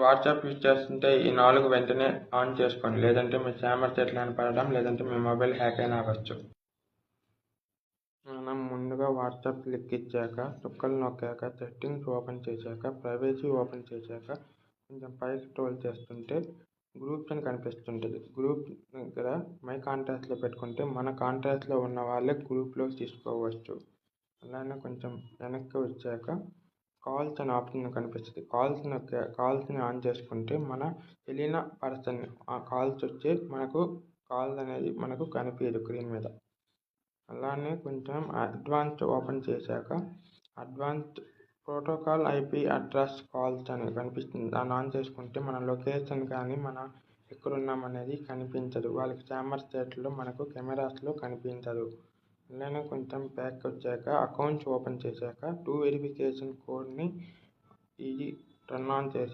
WhatsApp use చేస్తుంటే ఈ 4 వెంటనే ఆన్ చేసుకోండి, లేదంటే మీ స్పామర్ చెట్లు కనపడడం, లేదంటే మీ మొబైల్ హ్యాక్ అయినా అవ్వచ్చు. మనం ముందుగా వాట్సాప్ క్లిక్ ఇచ్చాక చుక్కలు నొక్కాక సెట్టింగ్స్ ఓపెన్ చేశాక ప్రైవసీ ఓపెన్ చేశాక కొంచెం పైకి స్క్రోల్ చేస్తుంటే గ్రూప్స్ అని కనిపిస్తుంటుంది. గ్రూప్ దగ్గర మై కాంటాక్ట్స్లో పెట్టుకుంటే మన కాంటాక్ట్స్లో ఉన్న వాళ్ళే గ్రూప్లో తీసుకోవచ్చు. అలానే కొంచెం వెనక్కి వచ్చాక కాల్స్ అనే ఆప్షన్ కనిపిస్తుంది. కాల్స్ని ఆన్ చేసుకుంటే మన తెలియని పర్సన్ ఆ కాల్స్ వచ్చి మనకు కాల్ అనేది మనకు కనిపించదు స్క్రీన్ మీద. అలానే కొంచెం అడ్వాన్స్డ్ ఓపెన్ చేశాక advanced protocol IP address calls అని కనిపిస్తుంది. దాన్ని ఆన్ చేసుకుంటే మన లొకేషన్ కానీ మన ఎక్కడున్నాం అనేది కనిపించదు. వాళ్ళకి స్పామర్ స్టేట్లో మనకు కెమెరాస్లో కనిపించదు. అలానే కొంచెం బ్యాక్ వచ్చాక అకౌంట్స్ ఓపెన్ చేశాక 2 వెరిఫికేషన్ కోడ్ని ఇది టర్న్ ఆన్ చేసి